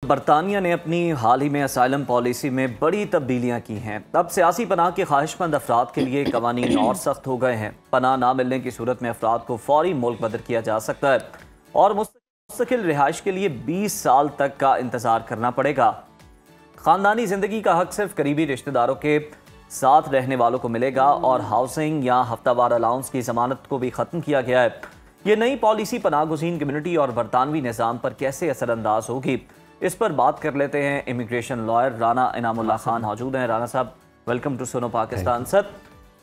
बरतानिया ने अपनी हाल ही में असाइलम पॉलिसी में बड़ी तब्दीलियां की हैं। अब सियासी पनाह के ख्वाहिशमंद अफराद के लिए कवानीन और सख्त हो गए हैं। पनाह ना मिलने की सूरत में अफराद को फौरी मुल्क बदर किया जा सकता है और मुस्तकिल रिहाइश के लिए 20 साल तक का इंतजार करना पड़ेगा। ख़ानदानी ज़िंदगी का हक सिर्फ करीबी रिश्तेदारों के साथ रहने वालों को मिलेगा और हाउसिंग या हफ्तावार अलाउंस की ज़मानत को भी ख़त्म किया गया है। ये नई पॉलिसी पनाह गुज़ीन कम्यूनिटी और बरतानवी निज़ाम पर कैसे असरअंदाज होगी, इस पर बात कर लेते हैं। इमिग्रेशन लॉयर राना इनामुल्लाह खान मौजूद हैं। राना साहब, वेलकम टू सुनो पाकिस्तान। सर,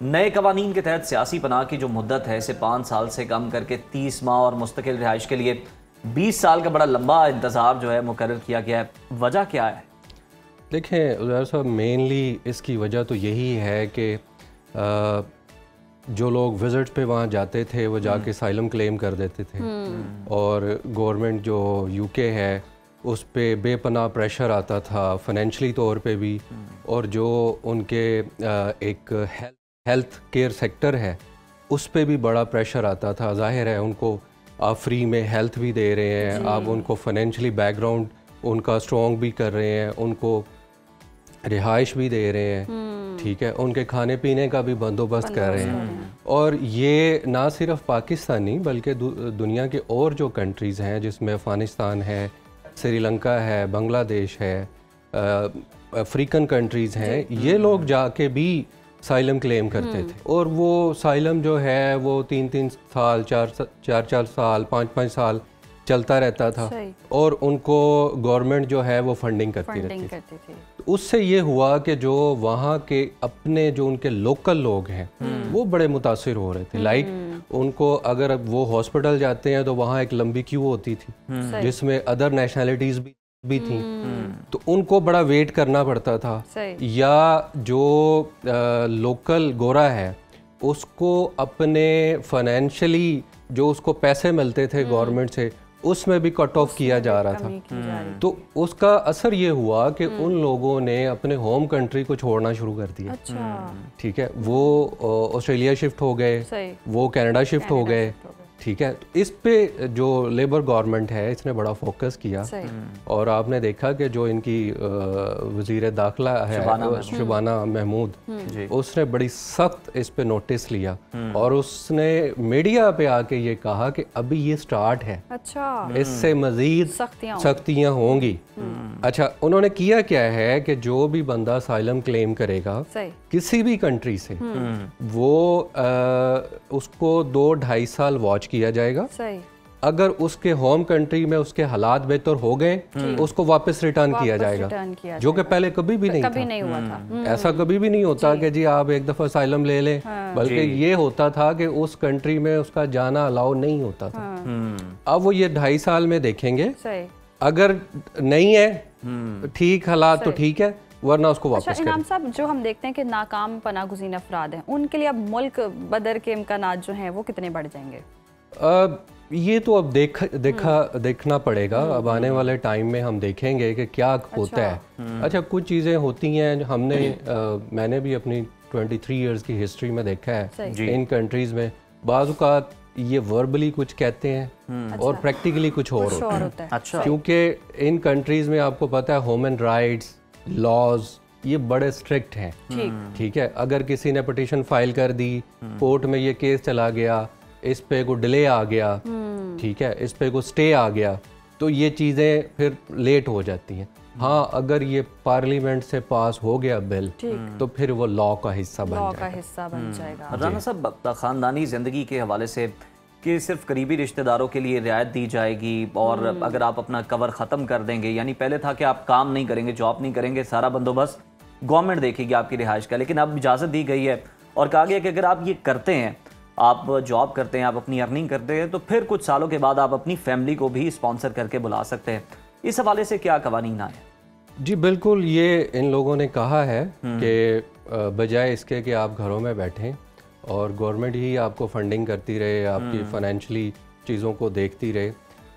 नए कवानीन के तहत सियासी पनाह की जो मुद्दत है इसे 5 साल से कम करके 30 माह और मुस्तकिल रिहाइश के लिए 20 साल का बड़ा लंबा इंतज़ार जो है मुकर्रर किया गया है। वजह क्या है? देखें उज़ैर साहब, मेनली इसकी वजह तो यही है कि जो लोग विज़िट पे वहाँ जाते थे वो जाके साइलम क्लेम कर देते थे और गवर्नमेंट जो यूके है उस पे बेपनाह प्रेशर आता था, फाइनेंशियली तौर पे भी, और जो उनके एक हेल्थ केयर सेक्टर है उस पे भी बड़ा प्रेशर आता था। जाहिर है उनको आप फ्री में हेल्थ भी दे रहे हैं, आप उनको फाइनेंशियली बैकग्राउंड उनका स्ट्रॉन्ग भी कर रहे हैं, उनको रिहाइश भी दे रहे हैं, ठीक है, उनके खाने पीने का भी बंदोबस्त कर रहे हैं। और ये ना सिर्फ पाकिस्तानी बल्कि दुनिया के और जो कंट्रीज़ हैं जिसमें अफ़गानिस्तान है, श्रीलंका है, बांग्लादेश है, अफ्रीकन कंट्रीज़ हैं, ये लोग जाके भी साइलम क्लेम करते थे। और वो साइलम जो है वो 3-3 साल, 4-4 साल, 5-5 साल चलता रहता था और उनको गवर्नमेंट जो है वो फंडिंग करती रहती थी। तो उससे ये हुआ कि जो वहाँ के अपने जो उनके लोकल लोग हैं वो बड़े मुतासिर हो रहे थे। लाइक उनको अगर वो हॉस्पिटल जाते हैं तो वहाँ एक लंबी क्यू होती थी जिसमें अदर नेशनैलिटीज़ भी थी, तो उनको बड़ा वेट करना पड़ता था। या जो लोकल गोरा है उसको अपने फाइनेंशियली जो उसको पैसे मिलते थे गवर्नमेंट से उसमें भी कट ऑफ किया जा रहा था। तो उसका असर ये हुआ कि उन लोगों ने अपने होम कंट्री को छोड़ना शुरू कर दिया। ठीक है, वो ऑस्ट्रेलिया शिफ्ट हो गए, वो कनाडा शिफ्ट हो गए, ठीक है। तो इस पे जो लेबर गवर्नमेंट है इसने बड़ा फोकस किया और आपने देखा कि जो इनकी वज़ीर दाखिला है शुबाना महमूद, उसने बड़ी सख्त इस पे नोटिस लिया और उसने मीडिया पे आके ये कहा कि अभी ये स्टार्ट है, इससे मजीद सख्तियाँ होंगी। अच्छा, उन्होंने किया क्या है कि जो भी बंदा असाइलम क्लेम करेगा किसी भी कंट्री से, वो उसको 2-2.5 साल वॉच किया जाएगा। अगर उसके होम कंट्री में उसके हालात बेहतर हो गए उसको वापस रिटर्न किया जाएगा, जो कि पहले कभी भी नहीं हुआ था। ऐसा कभी भी नहीं होता कि जी आप एक दफ़ा असाइलम ले लें, बल्कि ये होता था कि उस कंट्री में उसका जाना अलाउ नहीं होता था। अब वो ये 2.5 साल में देखेंगे, अगर नहीं है ठीक हालात तो ठीक है, वरना उसको वापस करें। इनाम साहब, जो हम देखते हैं कि नाकाम पनाह गुज़ीन अफराद हैं उनके लिए अब मुल्क बदर के इम्कानात जो हैं वो कितने बढ़ जाएंगे? ये तो अब देखना पड़ेगा। अब आने वाले टाइम में हम देखेंगे कि क्या होता है। अच्छा, कुछ चीज़ें होती हैं हमने मैंने भी अपनी 23 इयर्स की हिस्ट्री में देखा है इन कंट्रीज़ में, बाज़ औक़ात ये वर्बली कुछ कहते हैं और प्रैक्टिकली कुछ और होता है। अच्छा, क्योंकि इन कंट्रीज़ में आपको पता है ह्यूमन राइट्स लॉज ये बड़े स्ट्रिक्ट हैं, ठीक है। अगर किसी ने पिटीशन फाइल कर दी, कोर्ट में ये केस चला गया, इस पे को डिले आ गया, ठीक है, इस पे को स्टे आ गया, तो ये चीज़ें फिर लेट हो जाती हैं। हाँ, अगर ये पार्लियामेंट से पास हो गया बिल तो फिर वो लॉ का हिस्सा बन जाएगा। राना साहब, ख़ानदानी ज़िंदगी के हवाले से कि सिर्फ करीबी रिश्तेदारों के लिए रियायत दी जाएगी और अगर आप अपना कवर ख़त्म कर देंगे, यानी पहले था कि आप काम नहीं करेंगे, जॉब नहीं करेंगे, सारा बंदोबस्त गवर्नमेंट देखेगी आपकी रिहाइश का, लेकिन अब इजाज़त दी गई है और कहा गया कि अगर आप ये करते हैं, आप जॉब करते हैं, आप अपनी अर्निंग करते हैं, तो फिर कुछ सालों के बाद आप अपनी फैमिली को भी स्पॉन्सर करके बुला सकते हैं। इस हवाले से क्या कवानीन आए? जी बिल्कुल, ये इन लोगों ने कहा है कि बजाय इसके कि आप घरों में बैठें और गवर्नमेंट ही आपको फंडिंग करती रहे, आपकी फाइनेंशियली चीज़ों को देखती रहे,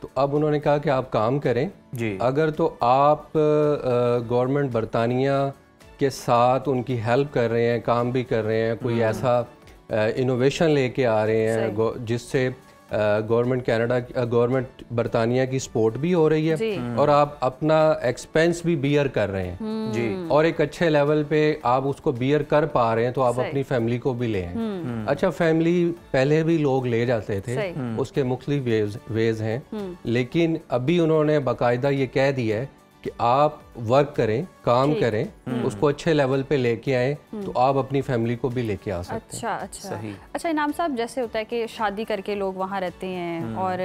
तो अब उन्होंने कहा कि आप काम करें जी। अगर तो आप गवर्नमेंट बरतानिया के साथ उनकी हेल्प कर रहे हैं, काम भी कर रहे हैं, कोई ऐसा इनोवेशन लेके आ रहे हैं जिससे गवर्नमेंट कनाडा, गवर्नमेंट बरतानिया की सपोर्ट भी हो रही है और आप अपना एक्सपेंस भी बियर कर रहे हैं जी, और एक अच्छे लेवल पे आप उसको बियर कर पा रहे हैं, तो आप अपनी फैमिली को भी ले आए। अच्छा, फैमिली पहले भी लोग ले जाते थे, उसके मुख्तलिफ वेज हैं, लेकिन अभी उन्होंने बाकायदा ये कह दिया है कि आप वर्क करें, काम करें, उसको अच्छे लेवल पे लेके आए, तो आप अपनी फैमिली को भी लेके आ सकते हैं। अच्छा सही। अच्छा इनाम साहब, जैसे होता है कि शादी करके लोग वहाँ रहते हैं और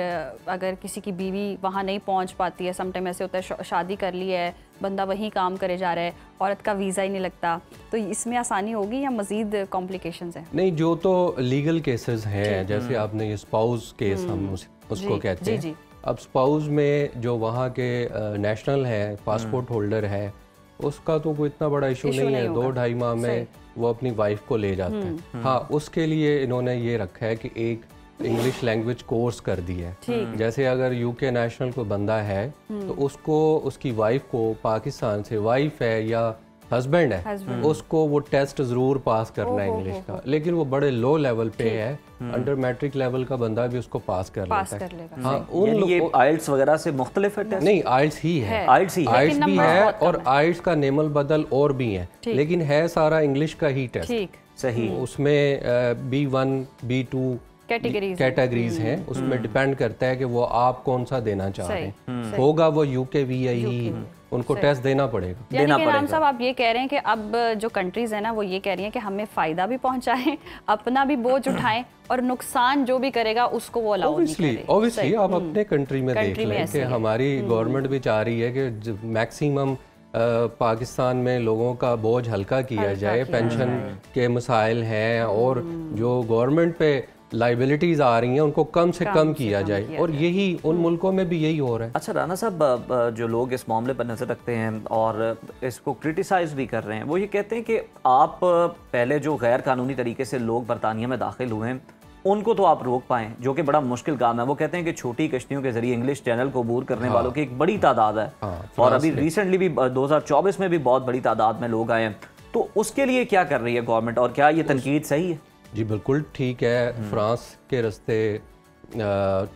अगर किसी की बीवी वहाँ नहीं पहुँच पाती है, समटाइम ऐसे होता है शादी कर ली है, बंदा वहीं काम करे जा रहा है, औरत का वीज़ा ही नहीं लगता, तो इसमें आसानी होगी या मज़ीद कॉम्प्लिकेशंस हैं? नहीं, जो तो लीगल केसेस हैं, जैसे आपने ये स्पाउस केस हम उसको कहते हैं। अब स्पाउस में जो वहाँ के नेशनल है, पासपोर्ट होल्डर है, उसका तो कोई इतना बड़ा इशू नहीं है, 2-2.5 माह में वो अपनी वाइफ को ले जाते हैं। हाँ, उसके लिए इन्होंने ये रखा है कि एक इंग्लिश लैंग्वेज कोर्स कर दिया है। जैसे अगर यूके नेशनल कोई बंदा है तो उसको, उसकी वाइफ को पाकिस्तान से, वाइफ है या हस्बैंड है, उसको वो टेस्ट जरूर पास करना है इंग्लिश का, लेकिन वो बड़े लो लेवल पे है, अंडर मैट्रिक लेवल का बंदा भी उसको पास कर लेता है। हाँ, ये आइल्स वगैरह से मुख्तलिफ है टेस्ट? नहीं, आइल्स ही है, आइल्स भी है, और आइल्स का नेमल बदल और भी है, लेकिन है सारा इंग्लिश का ही टेस्ट। सही। उसमें B1, B2 कैटेगरीज हैं, उसमें डिपेंड करता है कि वो आप कौन सा देना चाह रहे हैं। होगा वो यूके ही, उनको टेस्ट देना पड़ेगा। इनाम साहब, आप ये कह रहे हैं कि अब जो कंट्रीज है ना, वो ये कह रही हैं कि हमें फायदा भी पहुंचाएं, अपना भी बोझ उठाएं, और नुकसान जो भी करेगा उसको वो अलाउ नहीं करे। ऑब्वियसली आप अपने कंट्री में देख लें कि हमारी गवर्नमेंट भी चाह रही है कि मैक्सिमम पाकिस्तान में लोगों का बोझ हल्का किया जाए, पेंशन के मसाइल हैं और जो गवर्नमेंट पे लाइबिलिटीज आ रही हैं उनको कम से कम किया जाए, और यही उन मुल्कों में भी यही हो रहा है। अच्छा राना साहब, जो लोग इस मामले पर नज़र रखते हैं और इसको क्रिटिसाइज भी कर रहे हैं, वो ये कहते हैं कि आप पहले जो गैर कानूनी तरीके से लोग बरतानिया में दाखिल हुए हैं उनको तो आप रोक पाएँ, जो कि बड़ा मुश्किल काम है। वो कहते हैं कि छोटी कश्तियों के जरिए इंग्लिश चैनल को अबूर करने वालों की एक बड़ी तादाद है, और अभी रिसेंटली भी 2024 में भी बहुत बड़ी तादाद में लोग आए हैं, तो उसके लिए क्या कर रही है गवर्नमेंट, और क्या ये तनकीद सही है? जी बिल्कुल ठीक है। फ्रांस के रास्ते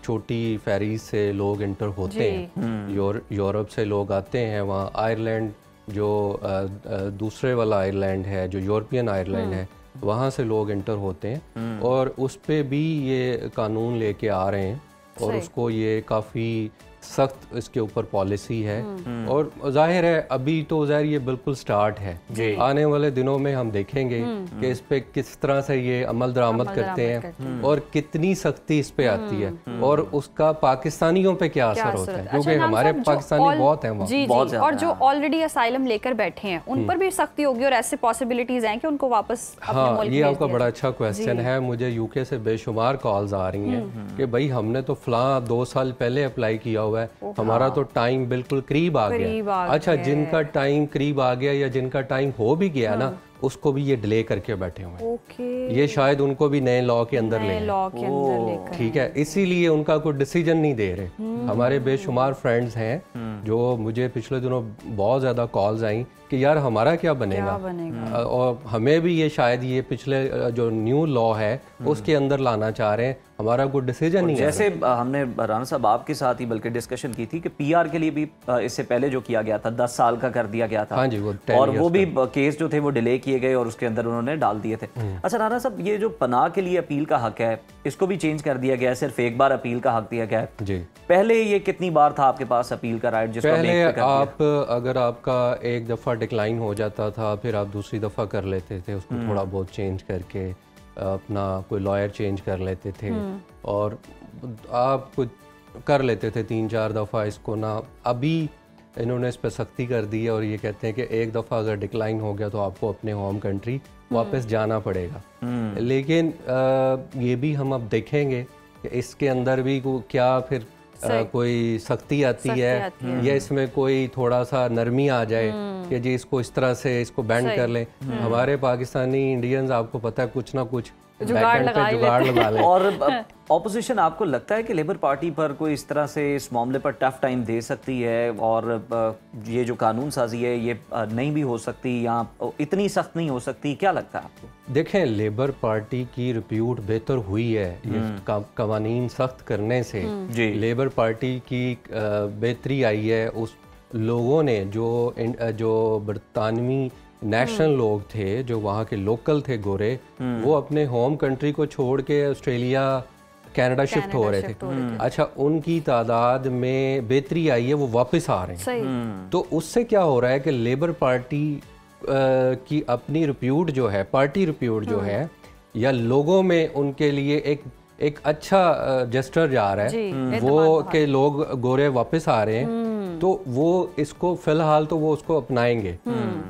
छोटी फेरीज से लोग इंटर होते हैं, यूरोप से लोग आते हैं, वहाँ आयरलैंड जो दूसरे वाला आयरलैंड है, जो यूरोपियन आयरलैंड है, वहाँ से लोग इंटर होते हैं, और उस पे भी ये कानून लेके आ रहे हैं, और उसको ये काफ़ी सख्त इसके ऊपर पॉलिसी है, और जाहिर है अभी तो ज़ाहिर ये बिल्कुल स्टार्ट है। आने वाले दिनों में हम देखेंगे कि इस पे किस तरह से ये अमल दरामद करते हैं और कितनी सख्ती इस पे आती है, और उसका पाकिस्तानियों पे क्या असर होता है, क्योंकि हमारे पाकिस्तानी बहुत हैं वहाँ, और जो ऑलरेडी असाइलम लेकर बैठे हैं उन पर भी सख्ती होगी, और ऐसे पॉसिबिलिटीज हैं कि उनको वापस अपने मुल्क ये आपका बड़ा अच्छा क्वेश्चन है। मुझे यूके से बेशुमार कॉल्स आ रही हैं कि भाई हमने तो फलां 2 साल पहले अप्लाई किया हुआ है, हमारा तो टाइम बिल्कुल करीब आ गया। अच्छा, जिनका टाइम करीब आ गया या जिनका टाइम हो भी गया ना, उसको भी ये डिले करके बैठे हुए हैं। ये शायद उनको भी नए लॉ के अंदर ले, ठीक है, इसीलिए उनका कोई डिसीजन नहीं दे रहे। हमारे बेशुमार फ्रेंड्स हैं जो मुझे पिछले दिनों बहुत ज़्यादा कॉल्स आई कि यार हमारा क्या बनेगा, और हमें भी ये शायद ये पिछले जो न्यू लॉ है उसके अंदर लाना चाह रहे हैं, हमारा कोई डिसीजन नहीं है। जैसे हमने राना साहब आपके साथ ही बल्कि डिस्कशन की थी कि पीआर के लिए भी इससे पहले जो किया गया था 10 साल का कर दिया गया था। हाँ जी, और वो भी केस जो थे वो डिले किए गए और उसके अंदर उन्होंने डाल दिए थे। अच्छा राना साहब, ये जो पनाह के लिए अपील का हक है इसको भी चेंज कर दिया गया है, सिर्फ एक बार अपील का हक दिया गया है जी। पहले ये कितनी बार था आपके पास अपील का राइट? पहले आप अगर आपका एक दफ़ा डिक्लाइन हो जाता था, फिर आप दूसरी दफ़ा कर लेते थे उसको थोड़ा बहुत चेंज करके, अपना कोई लॉयर चेंज कर लेते थे, और आप कुछ कर लेते थे 3-4 दफ़ा इसको ना। अभी इन्होंने इस पर सख्ती कर दी है और ये कहते हैं कि एक दफ़ा अगर डिक्लाइन हो गया तो आपको अपने होम कंट्री वापस जाना पड़ेगा। लेकिन ये भी हम अब देखेंगे कि इसके अंदर भी क्या फिर कोई सख्ती आती है या इसमें कोई थोड़ा सा नरमी आ जाए कि जी इसको इस तरह से इसको बैंड कर लें। हमारे पाकिस्तानी इंडियंस आपको पता है कुछ ना कुछ जुगाड़ लगा ही लेते हैं। और ऑपोजिशन आपको लगता है कि लेबर पार्टी पर कोई इस तरह से इस मामले पर टफ टाइम दे सकती है और ये जो कानून साजी है ये नहीं भी हो सकती या इतनी सख्त नहीं हो सकती, क्या लगता है आपको? देखें, लेबर पार्टी की रिप्यूट बेहतर हुई है ये कवानीन सख्त करने से। लेबर पार्टी की बेहतरी आई है। उस लोगों ने जो बरतानवी नेशनल लोग थे, जो वहाँ के लोकल थे गोरे, वो अपने होम कंट्री को छोड़ के ऑस्ट्रेलिया कनाडा शिफ्ट हो रहे थे। अच्छा, उनकी तादाद में बेहतरी आई है, वो वापस आ रहे हैं। तो उससे क्या हो रहा है कि लेबर पार्टी की अपनी रिप्यूट जो है, पार्टी रिप्यूट जो है, या लोगों में उनके लिए एक अच्छा जेस्टर जा रहा है वो कि लोग गोरे वापस आ रहे हैं। तो वो इसको फिलहाल तो वो उसको अपनाएंगे।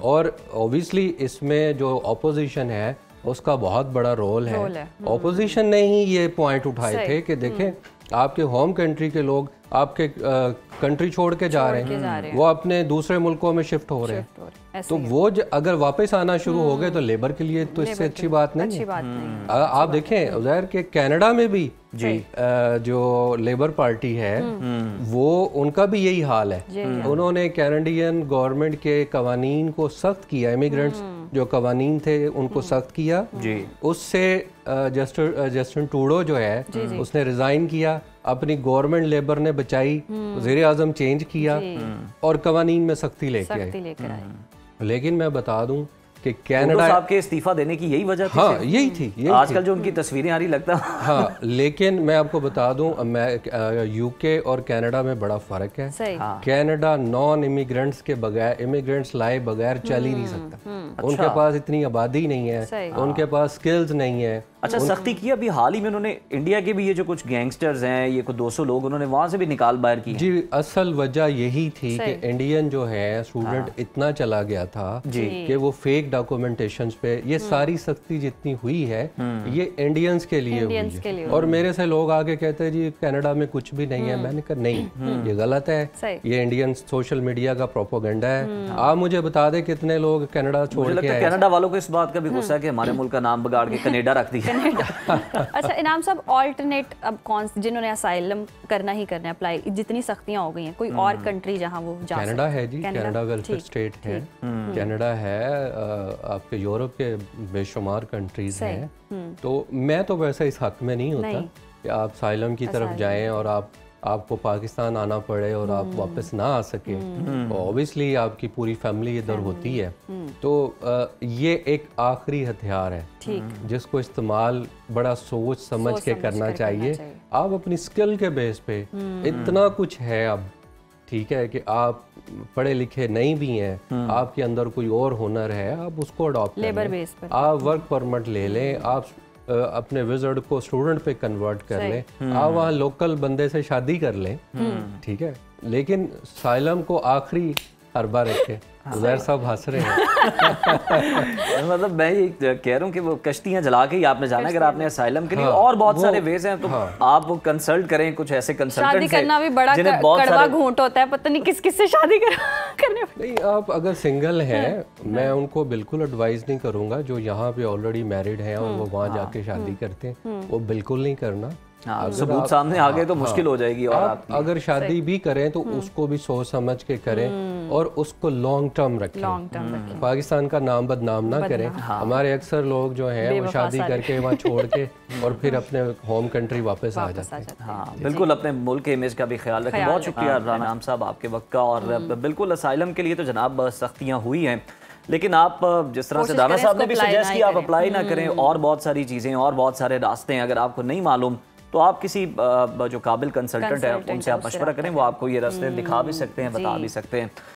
और ऑब्वियसली इसमें जो ऑपोजिशन है उसका बहुत बड़ा रोल है। ऑपोजिशन ने ही ये पॉइंट उठाए थे कि देखें, आपके होम कंट्री के लोग आपके कंट्री छोड़ के जा रहे हैं, वो अपने दूसरे मुल्कों में शिफ्ट हो रहे हैं। तो वो अगर वापस आना शुरू हो गए तो लेबर के लिए तो इससे अच्छी बात नहीं है। आप देखें उधर के कनाडा में भी जो लेबर पार्टी है वो उनका भी यही हाल है। उन्होंने कैनेडियन गवर्नमेंट के कवानीन को सख्त किया, इमिग्रेंट्स जो कवानीन थे उनको सख्त किया। उससे जस्टिन ट्रूडो जो है उसने रिजाइन किया, अपनी गवर्नमेंट लेबर ने बचाई, वज़ीर आज़म चेंज किया और कवानीन में सख्ती लेके आए। लेकिन मैं बता दूं कि कनाडा साहब के इस्तीफा देने की यही वजह थी। हाँ, यही थी। आजकल जो उनकी तस्वीरें आ रही लगता हाँ, लेकिन मैं आपको बता दूं, यूके और कनाडा में बड़ा फर्क है। कनाडा नॉन इमिग्रेंट्स के बगैर, इमिग्रेंट्स लाए बगैर चल ही नहीं सकता। उनके पास इतनी आबादी नहीं है, उनके पास स्किल्स नहीं है। अच्छा, सख्ती की अभी हाल ही में उन्होंने इंडिया के भी ये जो कुछ गैंगस्टर्स हैं, ये कुछ 200 लोग उन्होंने वहां से भी निकाल बाहर की। जी, असल वजह यही थी कि इंडियन जो है स्टूडेंट इतना चला गया था कि वो फेक डॉक्यूमेंटेशंस पे, ये सारी सख्ती जितनी हुई है ये इंडियंस के लिए हुई है। और मेरे से लोग आगे कहते हैं जी कनाडा में कुछ भी नहीं है। मैंने कहा नहीं, ये गलत है, ये इंडियन सोशल मीडिया का प्रोपोगंडा है। आप मुझे बता दें कितने लोग कनाडा छोड़ के आए। कनाडा वालों को इस बात का भी गुस्सा है कि हमारे मुल्क का नाम बिगाड़ के कनाडा रख दिया। अच्छा इनाम साहब, ऑल्टरनेट अब कौन, जिन्होंने असाइलम करना ही करना है अप्लाई, जितनी सख्तियां हो गई हैं, कोई और कंट्री जहां वो जा सकते? कनाडा है जी, कनाडा वेलफेयर स्टेट है, कनाडा है, आपके यूरोप के बेशुमार कंट्रीज हैं। तो मैं तो वैसे इस हक में नहीं होता कि आप असाइलम की तरफ जाएं और आपको पाकिस्तान आना पड़े और आप वापस ना आ सके। ऑब्वियसली आपकी पूरी फैमिली इधर होती है। तो ये एक आखिरी हथियार है जिसको इस्तेमाल बड़ा सोच समझ के करना चाहिए। आप अपनी स्किल के बेस पे इतना कुछ है अब, ठीक है, कि आप पढ़े लिखे नहीं भी हैं, आपके अंदर कोई और हुनर है, आप उसको अडॉप्ट कर लें। आप वर्क परमिट ले लें, आप अपने विज़र्ड को स्टूडेंट पे कन्वर्ट कर लें, आप वहाँ लोकल बंदे से शादी कर लें, ठीक है। लेकिन साइलम को आखिरी हरबा रखे। उधर सब हंस रहे हैं। मतलब मैं ये कह रहा हूँ कि वो कश्तियाँ जला के ही आपने जाना, अगर आपने असाइलम के लिए और बहुत सारे वेज हैं तो आप वो कंसल्ट करें कुछ ऐसे कंसल्टेंट से। शादी करना भी बड़ा कड़वा घूंट होता है, पता नहीं किस किस से शादी करने। नहीं, आप अगर सिंगल हैं, मैं उनको बिल्कुल एडवाइस नहीं करूँगा। जो यहाँ पे ऑलरेडी मैरिड हैं और वो वहाँ जाके शादी करते हैं, वो बिल्कुल नहीं करना। सबूत सामने आ गए तो मुश्किल हो जाएगी। और आप अगर शादी भी करें तो उसको भी सोच समझ के करें और उसको लॉन्ग टर्म रखें। पाकिस्तान का नाम बदनाम ना करें। हमारे अक्सर लोग जो हैं वो शादी करके वहाँ छोड़ के और फिर अपने होम कंट्री वापस आ जाते हैं। हाँ, बिल्कुल अपने मुल्क के इमेज का भी ख्याल रखें। बहुत शुक्रिया राना साहब आपके वक्त का। और बिल्कुल असाइलम के लिए तो जनाब सख्तियाँ हुई हैं, लेकिन आप जिस तरह से दाना साहब ने भी सजेस्ट किया, आप अप्लाई ना करें। और बहुत सारी चीज़ें और बहुत सारे रास्ते हैं, अगर आपको नहीं मालूम तो आप किसी जो काबिल कंसल्टेंट है उनसे आप मशवरा करें, वो आपको ये रास्ते दिखा भी सकते हैं, बता भी सकते हैं।